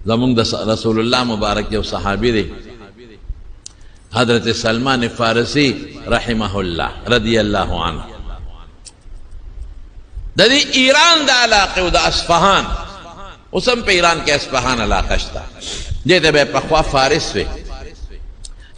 زمونږ د رسول الله مبارک یو صحابي دی حضرت سلمان فارسی رحمه الله رضی الله عنه د دې ایران د علاقې او د اصفهان اوس هم په ایران کې اصفهان علاقه شته دې ته به پخوا فارس وي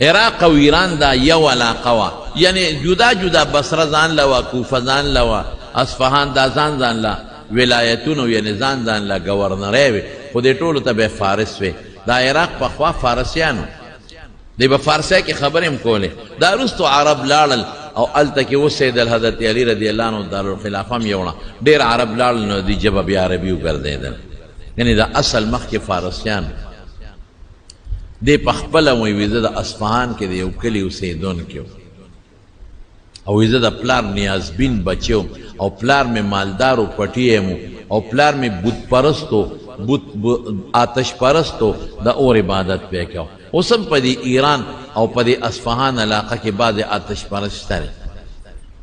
عراق او ایران دا یو علاقه وه یعنی جدا جدا بصره ځان له وه کوفه ځان له وه اصفهان دا ځان له ولایتونو یعنی ځان له ګورنرۍ وي خو دې ټولو ته به فارس وي دا عراق پخوا فارسیانو دی به فارسی کې خبرې هم کولې دا وروستو عرب لاړل او هلته کې اوسېدل حضرت علي رضی الله عنه دارالخلافه هم یوړه ډېر عرب لاړل نو دې ژبه بیا عربي وګرځېدل یعنې دا اصل مخکې فارسیان دی پخپله وایي زه د اصفهان کې د یو کلي اوسېدونکی او زه د پلار نیازبین بچی او پلار مې مالدار و پټی یم او پلار مې بت پرستو آتش پرستو د اور عبادت پې کو اوس هم په دې ایران او په دې اصفهان علاقه کې بعضې آتش پرست شته دی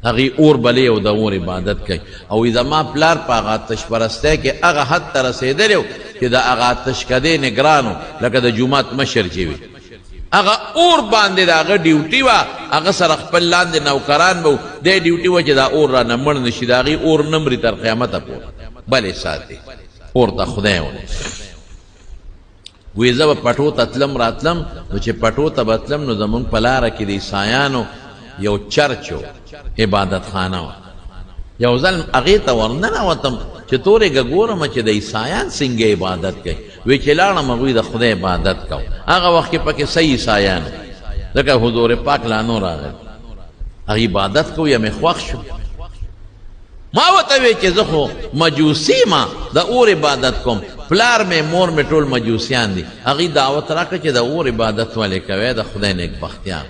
هغې اور بلې او د اور عبادت کوي او زما پلار په هغه آتش پرستی کې هغه حد ته رسېدلی و چې د هغه آتشکدې نګران و لکه د جومات مشر چې وي هغه اور باندې د هغه ډیوټي وه هغه سره خپل لاندې نوکران به و دی ډیوټي وه چې دا اور رانه مړ نه شي د هغې اور نه مري تر قیامته پورې بلې ساتي اور ته خدای ونه وی زه به پټو ته تلم راتلم نو چې پټو ته به تلم نو زمونږ په لاره کې د عیسایانو یو چرچ و عبادت خانه وه یو ځل هغې ته ورننوتم چې تورېږه ګورم چې د عیسایان څنګه عبادت کوي وی چې لاړم هغوی د خدای عبادت کو هغه وخت کې پکې صحیح عیسایان ځکه حضور پاک لا نو راغلی هغه عبادت کو یا مې خوښ شو ما ورته وی چې زه خو مجوسي ما د اور عبادت کوم پلار مې مور مې ټول مجوسیان دي هغې دعوت راکړه چې د اور عبادت ولې کوی د خدای نیکبختیان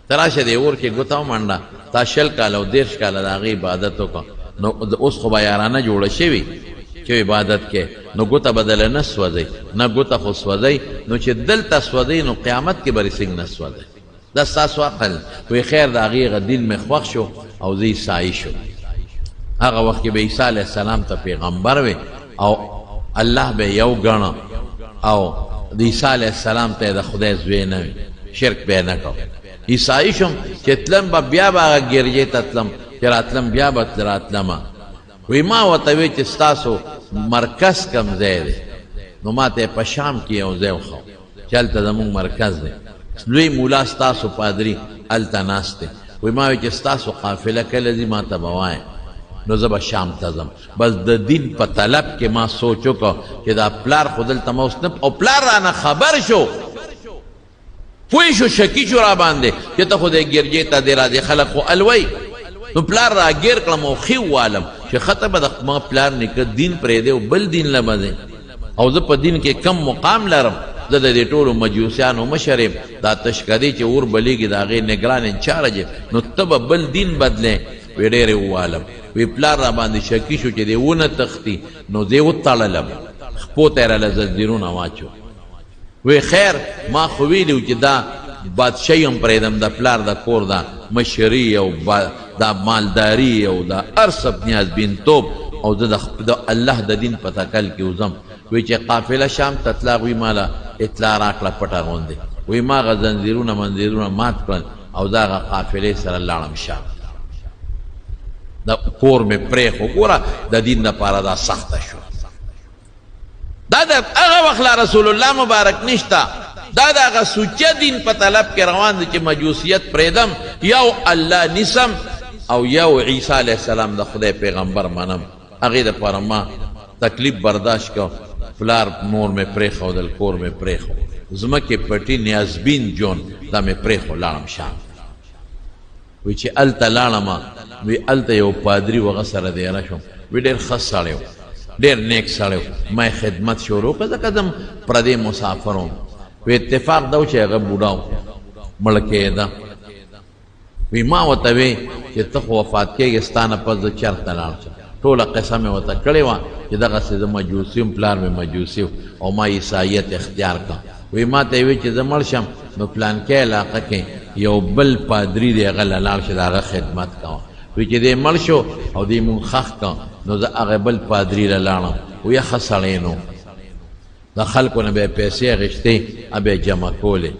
ته راشه دې اور کې ګوته ومنډه تا 20 کاله او 30 کاله د هغې عبادت وکړه نو اوس خو به یارانه جوړه شوي چې عبادت کې نو ګوته به دله نه سوځئ نه ګوته خو سوځئ نو چې دلته سوځئ نو قیامت کې به رسنګ نه سوځئ دا ستاسو عقل وی خیر د هغې هغه دین مې خوښ شو او زه عیسایي شو هغه وخت کې به عیسی علیه السلام ته پیغمبر وی او الله به یو ګڼه او د عیسی علیه السلام ته د خدای زوی نه وي شرک به یې نه کو عیسایي شم چې تلم به بیا به هغه ګرجې ته تلم چې راتلم بیا به راتلمه وی ما ورته وی چې ستاسو مرکز کم ځای دی نو ما ته یې په شام کې یو ځای وښو چې هلته زمونږ مرکز دی لوی مولا ستاسو پادري هلته ناست دی وی ما وی چې ستاسو قافله کله ځي ما ته به وایه نو زه به شام ته ځم بس د دین په طلب کې ما سوچ وکړه چې دا پلار خو دلته ما اوس نه او پلار رانه خبر شو پوه شو شکي شو را باندې چې ته خو دې ګرجې ته دې راځې خلک خو الوی نو پلار را ګیر کړم او ښې ووالم چې ښه ته به د ما پلار نیکه دین پرېږدی او بل دین له به ځې او زه په دین کې کم مقام لرم زه د دې ټولو مجوسیانو مشر یم دا تشکدې چې اور بلیږي د هغې نګران انچارج یم نو ته به بل دین بدلې وی ډېرې ووالم وی پلار را باندې شکي شو چې دې ونه تختی نو دې وتړلم خپو ته یې راله زنځیرونه واچو وی خیر ما خو ویلي و چې دا بادشاهي هم پرېږدم د پلار د کور دا مشري او دا مالداري او دا هر څه نیازبینتوب او زه د الله د دین په تکل کې وځم وی چې قافله شام ته تله هغوی ماله اطلاع راکړه پټه غوندې وی ما هغه زنځیرونه منځیرونه مات کړل او دا هغه قافلې سره لاړم شام دا کور مې پرېښو ګوره د دین دپاره دا سخته شو دا د هغه وخت لا رسول الله مبارک نشته دا د هغه سوچه دین په طلب کې روان دی چې مجوسیت پرېږدم یو الله نیسم او یو عیسی علیه السلام د خدای پیغمبر منم هغې دپاره ما تکلیف برداشت کو پلار مور مې پرېښودل کور مې پرېښو ځمکې پټي نیازبین جون دا مې پرېښو لاړم شام وی چې هلته لاړمه وی هلته یو پادري و هغه سره دیره شوم وی ډېر ښه سړی و ډېر نیک سړی و ما یې خدمت شروع کړه ځکه زه پردی مسافر وم وی اتفاق دا و چې هغه بوډا و مړ کېده وی ما ورته وی چې ته خو وفات کېږې ستا نه پس زه چېرته لاړ شم ټوله قصه مې ورته کړې وه چې دغسې زه مجوسي وم پلار مې مجوسي و او ما عیسایت اختیار کړه وی ما ته یې وی چې زه مړ شم نو پلانکۍ علاقه کې یو بل پادري دی هغه له لاړ شه د هغه خدمت کوه وی چې دی مړ شو او دی مونږ ښخ کړه نو زه هغه بل پادري له لاړم وی ښه سړی نو د خلکو نه به یې پیسې اخیستې ا به یې جمع کولې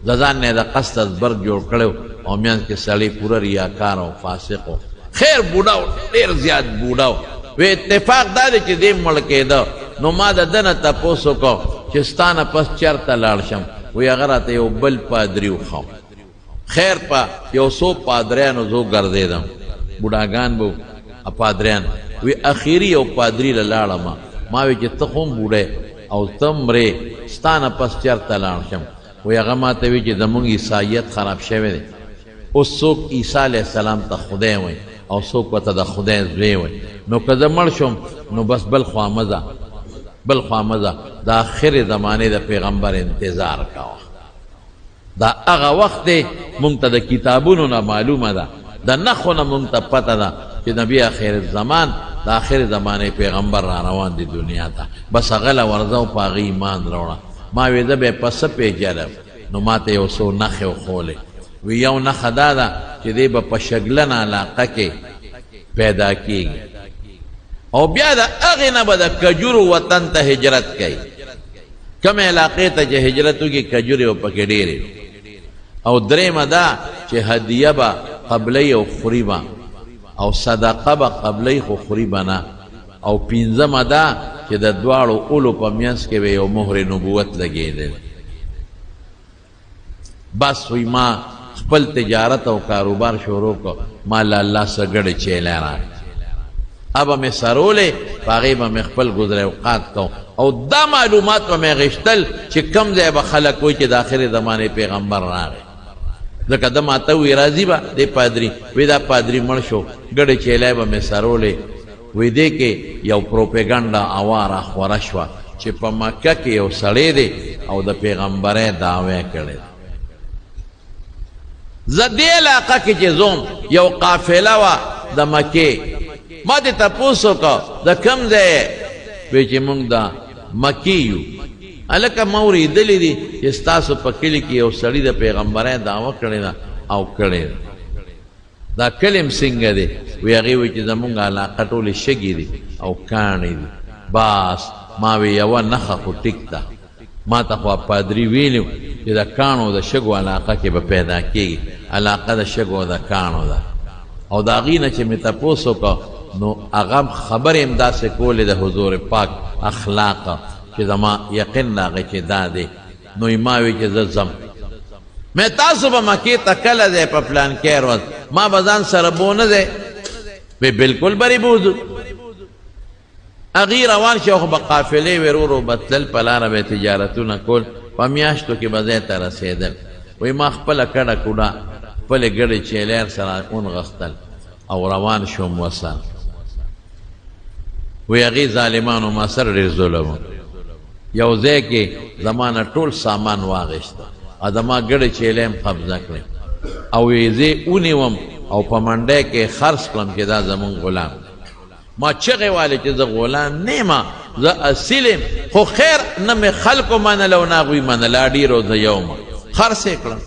د ځان نه یې د قصد ازبرګ جوړ کړی او میانځ کې سړی پوره ریاکار او فاسق و خیر بوډا و ډېر زیات بوډا و وی اتفاق دا دی چې دې مړ کېده نو ما د ده نه تپوس وکړو چې ستا نه پس چېرته لاړ شم وی هغه راته یو بل پادري وښو خیر په یو څو پادریانو زه وګرځېدم بوډاګان به پادریان وی اخیري یو پادري له لاړم ما وی چې ته خو هم بوډی او ته مرې ستا نه پس چېرته لاړ شم وی هغه ما ته وی چې زمونږ عیسایت خراب شوی دی اوس څوک عیسی علیه السلام ته خدای وایي او څوک ورته د خدای زوی وایي نو که زه مړ شم نو بس بل خوا مه ځه د آخرې زمانې د پیغمبر انتظار کوه دا هغه وخت دی مونږ ته د کتابونو نه معلومه ده د نښو نه مونږ ته پته ده چې نبي آخر الزمان د آخر زمانې پیغمبر را روان دی دنیا ته بس هغه له ورځه او په هغه ایمان راوړه ما وی زه به یې په څه پیژنم نو ما ته یو څو نښې وښولې وی یو نښه دا ده چې دی به په شګلنه علاقه کې پیدا کېږي او بیا د هغې نه به د کجورو وطن ته هجرت کوي کمې علاقې ته چې هجرت وکړي کجورې به پکې ډېرې او درېیمه دا چې هدیه به قبلۍ او خوري به او صدقه به قبلۍ خو خوري به نه او پنځمه دا چې د دواړو اولو په منځ کې به یو مهر نبوت لګېدل بس وی ما خپل تجارت او کاروبار شروع کړ ما له الله څخه ګډې چیلې راکړې ابا مې سرولې په هغې به مې خپل ګذر اوقات کو او دا معلومات به مې غشتل چې کم ځای به خلک وایي چې د آخرې زمانې پیغمبر راغی ځکه ده ما ته وی راځي به دی پادري وی دا پادري مړ شو ګډې چیلې به مې سرولې وی دې کې یو پروپیګنډا هوا راخوره شوه چې په مکه کې یو سړی دی او د پیغمبرۍ دعوی کړی زه دې علاقه کې چې ځوم یو قافله وه د مکې ما دې تپوس وکړه د کوم ځای وی چې موږ د مکې یو هلکه ما اورېدلي دي چې ستاسو په کلي کې یو سړي د پیغمبرۍ دعوه کړې ده او کړې ده دا کلي م څنګه دی وی هغې وی چې زمونږ علاقه ټولې شګې دي او کاڼې دي بس ما وی یوه نښه خو ټیک ده ما ته خو پادري ویلي چې د کاڼو د شګو علاقه کې به پیدا کېږي علاقه د شګو د کاڼو ده او د هغې نه چې مې تپوس وکړه نو هغه خبرې هم داسې کولې د حضور پاک اخلاقه چې زما یقین راغی چې دا دی نو یې ما وی چې زه ځم مې تاسو به مکې ته کله دی په پلانکې ورځ ما به ځان سره بونه دی وی بلکل بری بوځو هغې روان شي خو به قافلې وې ورو ورو به تلل په لاره به یې تجارتونه کول په میاشتو کې به ځای ته رسېدل وی ما خپله کډه کوډه خپلې ګډې چیلیر سره ونغښتل او روان شوم وسه وی هغې ظالمانو ما سره ډېر ظلم یو ځای کې زما نه ټول سامان واغېسته او زما ګډې چیلې هم قبضه کړې او یې زه ونیوم او په منډی کې خرڅ کړم چې دا زمونږ غلام ما چغې والې چې زه غلام نه یم زه اصیل یم خو خیر نه مې خلکو منله او نه هغوی منله ډېرو زه یو یم خرڅ یې کړم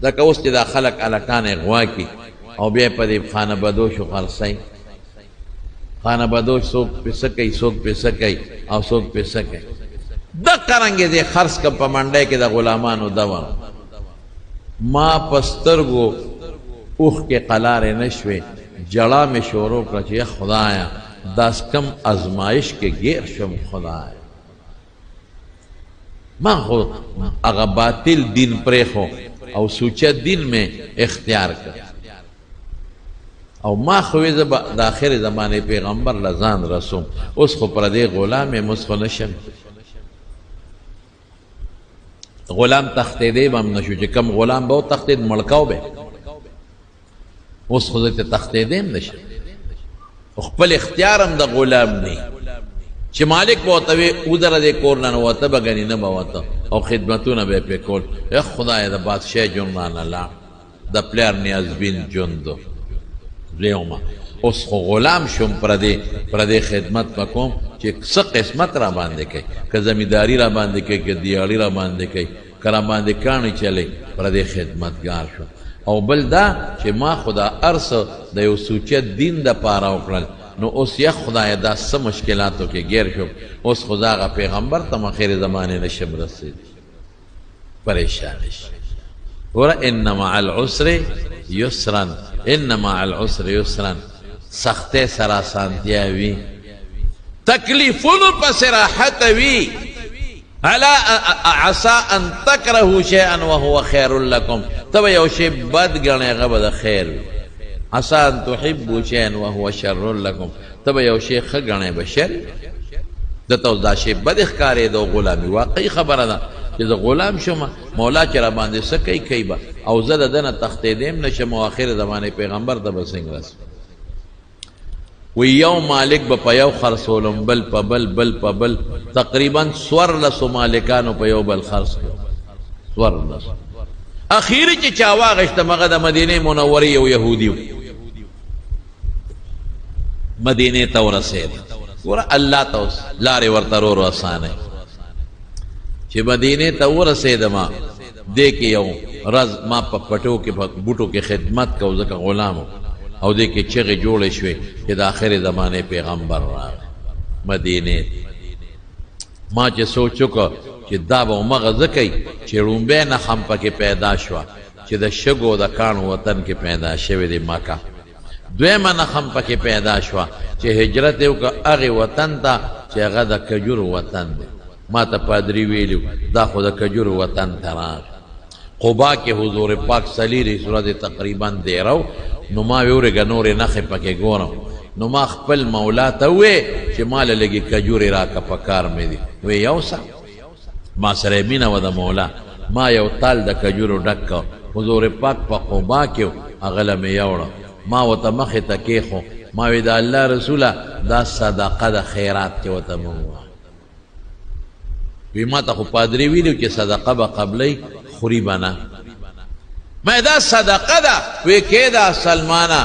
ځکه اوس چې دا خلک هلکان یې غوا کړي او بیا په دې خانه بدوشو خرڅوي خانه بدوش څوک پیسه کوي څوک پیسه کوي او څوک پیسه کوي دقه رنګې دې خرڅ کړم په منډی کې د غلامانو دوا ما په سترګو اوښکې قلارې نه شوې جړا مې شروع کړه چې خدایه داس کم ازمایش کې ګیر شم خدایه ما خو هغه باطل دین پرېښو او سوچه دین مې اختیار کړ او ما خو زه به د آخرې زمانې پیغمبر له ځان رسوم اوس خو پردی غلام یم اوس خو نشم غلام تښتېدی به هم نشو چې کوم غلام به وتښتېد مړکاو به اوس خو زه ته تښتېدی هم نشم خپل اختیار هم د غلام نه چې مالک به ورته وي ودره دې کور نه نوته به ګنې نه به وته او خدمتونه به یې پرې کول خدایه د بادشاه ژوند رانه لاړ د پلار نیازبین ژوند لیوما اوس خو غلام شم پردې خدمت وکوم چې څه قسمت را باندې کوي که زمینداري را باندې کوي که دیاړي را باندې کوي که را باندې کاڼي چلی پردې خدمتګار شو او بل دا چې ما خو دا هر څه د یو سوچه دین دپاره وکړل نو اوس یا خدای دا څه مشکلاتو کې ګیر شو اوس خدا غا پیغمبر ته اخر زمانه نشم رسید پریشان شي ور ان مع العسر یسرا ان مع العسر یسرا سخته سره سانتیا وی تکلیفونو پس راحت وی علا عسى ان تكرهوا شيئا وهو خير لكم تبا یو شی بد گنے غبد خیر عسى ان تحبوا شيئا وهو شر لكم تبا یو شی خ گنے بشر دته دا شی بد ښکارې دو غلامی واقعي خبره ده چې د غلام شوم مولا چې را باندې سکی کیبا او زه دنه تختې دیم نشم اخر زمانه پیغمبر د بسنګ رس وی یو مالک با پا یو خرسولم بل پا بل تقریبا سور لسو مالکانو پا یو بل خرس سور لسو اخیری چی چاواغشتا مغد مدینه منوری یو یهودیو مدینه تو رسید ورا اللہ تو لاری ورطرور وسانے چی مدینه تو رسید ما دیکھ یو رز ما پا پٹو کے بوٹو کے خدمت کو زکا غلامو او دې کې چغې جوړې شوې چې د آخر زمانه پیغمبر راغی مدینې ما چې سوچ وکړ چې دا به همغه ځکه کوي چې لومبی نښم پکې پیدا شوه چې د شګو د کاڼو وطن کې پیدا شوې دی مکه دویمه نښم پکې پیدا شوه چې هجرت یې وکړه هغې وطن ته چې هغه د کجورو وطن دی ما ته پادري ویلي دا خو د کجورو وطن ته راغی قبا کې حضور پاک صلیری صورت تقریبا دیرو نو ما ویورګه نورې نښې پکې ګورم نو ما خپل مولا ته ووې چې ماله لږې کجورې راکه په کار مې دي وی یو څه ما سره مینه وه د مولا ما یو تال د کجورو ډک کړ حضور پاک په قبا کې هغه له مې یوړه ما ورته مخې ته کېښو ما وی د الله رسوله دا صدقه د خیرات چې ورته مو ووایه وی ما ته خو پادري ویلي چې صدقه به قبلی خوري به نه ما دا صدقه دا وی کې دا سلمانا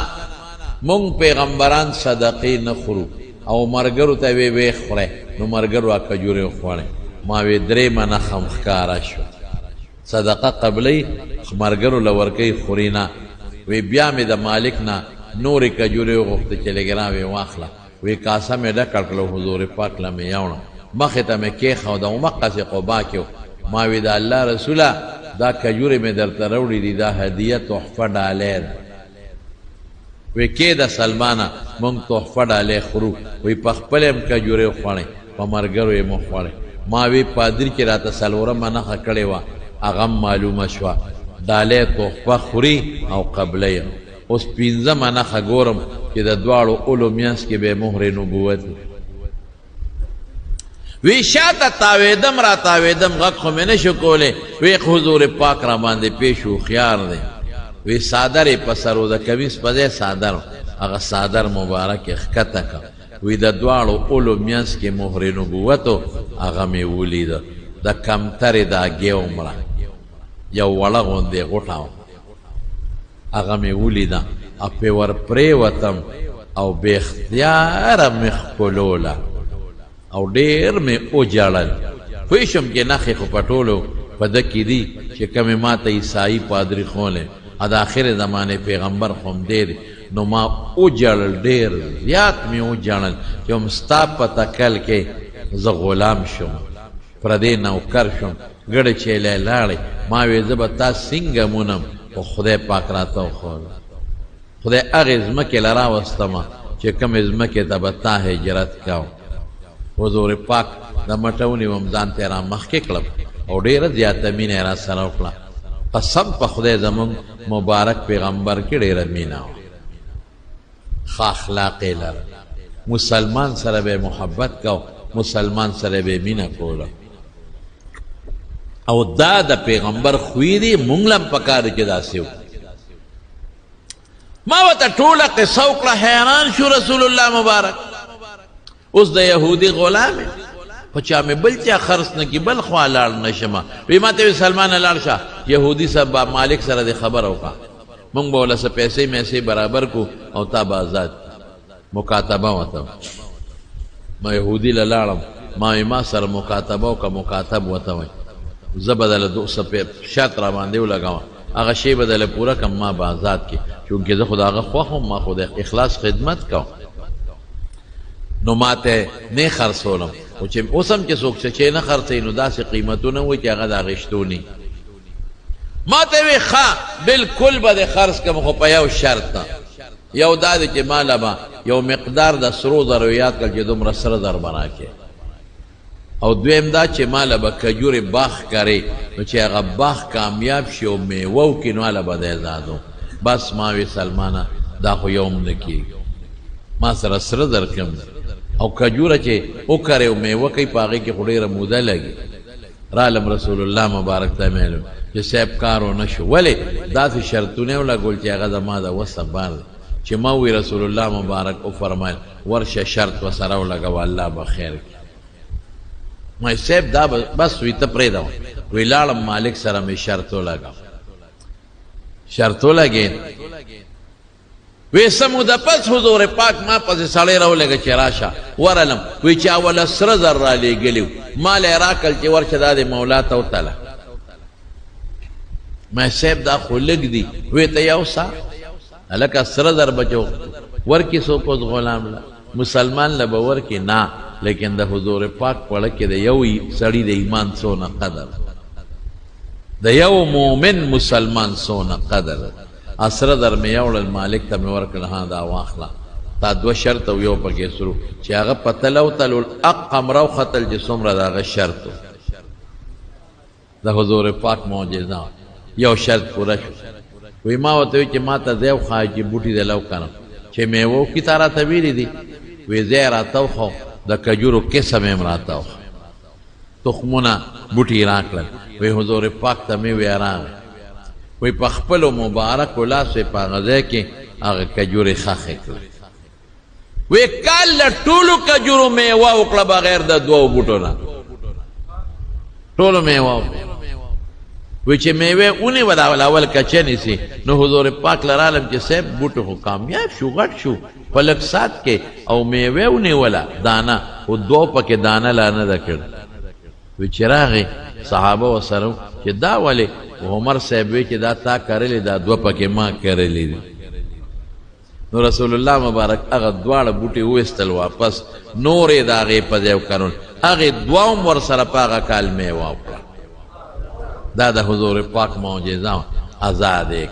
مونږ پیغمبران صدقې نه خورو او مرګرو ته وی خوره نو مرګرو کجورې خوړې ما وی درې منه خم ښکاره شو صدقه قبلی مرګرو لورکۍ خوري نه وی بیا مې د مالک نه نورې کجورې وغوښته چې لږ راوې واخله وی کاسه مې ډکه کړه حضور پاک له مې یوړه مخې ته مې کېښوده همقسې قبا کې ما وی د الله رسوله دا کجورې مې درته راوړي دي دا هدیه تحفه ډالۍ ده وی کې د سلمانه مونږ تحفه ډالۍ خورو وی په خپل هم کجورې خوړې په مرګرو یې مو خوړې ما وی پادري چې راته څلورمه نښه کړې وه هغه معلومه شوه ډالۍ تحفه خوري او قبلی اوس پنځمه نښه ګورم چې د دواړو اولو میانس کې به مهر نبوت وی شاته تاویدم را تاویدم غږ خو مې نشو کولی وی حضور پاک را باندې پیش و خیار دی وی صادر یې په سر و د کمیس په ځای صادر هغه صادر مبارک یې ښکته کړه وی د دواړو اولو میانس کې مهر نبوتو هغه مې ولیده د کمترې د اګې عمره یو وړه غوندې غوټه وه هغه مې ولیده او پې ور پرېوتم او بې اختیاره مې خپلوله او ډیر مې وجړل پوه شم چې نښې خو په ټولو په ده کې دي چې کمې ما ته عیسایي پادري ښولی او د آخر زمانې پیغمبر خو هم دی نو ما وجړل ډیر زیات مې وجړل چې هم ستا په تکل کې زه غلام شم پردې نوکر شم ګډې چیلی لاړې ما وې زه به تا څنګه مونم خو خدای پاک راته وښوده خدای هغې ځمکې له راوستمه چې کومې ځمکې ته به تا هجرت کوم حضور پاک د مټونې وم ځان ته را مخکې کړم او ډېره زیاته مینه یې را سره وکړه قسم په خدای زموږ مبارک پیغمبر کې ډېره مینه وه ښه اخلاق یې لرل مسلمان سره به محبت کو مسلمان سره به مینه کوله او دا د پیغمبر خوی دی مونږ لم پکار چې داسې و ما ورته ټوله قصه وکړه حیران شو رسول الله مبارک اوس د یهودي غلام په چا مې بل چا خرڅ نه کي بل خوا لاړ نشمه وی ما ته وی سلمانه لاړ شه یهودي صاحب مالک سره د خبره وکړه مونږ به ولسه پیسې میسې برابر کو او تا به آزاد مکاتبه وته ما یهودي له لاړم ما سره مکاتبه وکړه مکاتب وته وی زه به دله 200 شرط را باندې ولګوم هغه شی به دله پوره کړم ما به آزاد کړي چونکې زه خو د هغه خوښ وم ما خو د اخلاص خدمت کوم نو ماته نه خرڅولم او چې اوسم چې څوک چې نه خرڅوي نو داسې قیمتونه وي چې هغه د اغېشتو ني ماته وی ښه بالکل به دې خرڅ کړم خو په یو شرط یو دا دی چې ماله به یو مقدار د سرو زرو یاد کړه چې دومره سره زر به راکړې او دویم دا چې ماله به کجورې باغ کرې نو چې هغه باغ کامیاب شي او میوه وکړي نو هله به دی ازادو بس ما وی سلمانه دا خو یو هم نه کېږي ما سره سره زر کم او کجوره چې وکرې او میوه کوي په هغې کې خو ډېره موده لګي رالم رسول الله مبارک ته مې چې صاحب کار ونه شو ولې داسې شرطونه ولګول چې هغه زما د وسه بار دی چې ما وی رسول الله مبارک وفرمایل ورشه شرط ورسره ولګوه الله به خیر کړي ما صاحب دا بس وی ته پرېږده وی لاړم مالک سره مې شرط ولګاو شرط ولګېد وی څه موده پس حضور پاک ما پسې سړی راولېږه چې راشه ورلم وی چې اوله سره زر رالېږلي وو مال یې راکړل چې ورشه دا د مولا ته وتله ما صاحب دا خو لږ دي وی ته یو سا هلکه سره زر بچو ورکې څوک اوس غلام له مسلمان له به ورکې نه لیکن د حضور پاک پړه کې د یو سړي د ایمان څونه قدر د یو مؤمن مسلمان څونه قدر اسره در مې یوړل مالک ته مې ورکړل ها دا واخله تا دوه شرط او یو پکې سرو چې هغه په تلو تلو اقم روختل چې څومره د هغه شرط د حضور پاک معجزه یو شرط پوره شو وی ما ورته وی چې ما ته ځای وښایه چې بوټي دې لو کنم چې میوه وکړي تا راته ویلي دي وی ځای راته وښو د کجورو قسم یې م راته وښه تخمونه بوټي راکړل وی حضور پاک ته مې وی راغی وی په خپلو مبارکو لاسو په هغه ځای کې هغه کجورې ښخې کړې وی کال له ټولو کجورو میوه وکړه بغیر د دوو بوټو نه ټولو میوه وکړه وی چې میوه ونیوه د اول کچه نیسي نو حضور پاک لرالم چې صاحب بوټو خو کامیاب شو غټ شو په لږ سات کې او میوه ونیوله دانه خو دوو پکې دانه لا نه ده کړې وی چې راغې صحابه ورسره چې دا ولې عمر صاحب وی چې دا تا کرلی دا دوه پکې ما کرلی دي نو رسول الله مبارک هغه دواړه بوټي وویستل واپس نور یې د هغې په ځای وکرل هغې دوه هم ورسره په هغه کال میوه وکړه دا د حضور پاک معجزه آزاد ایک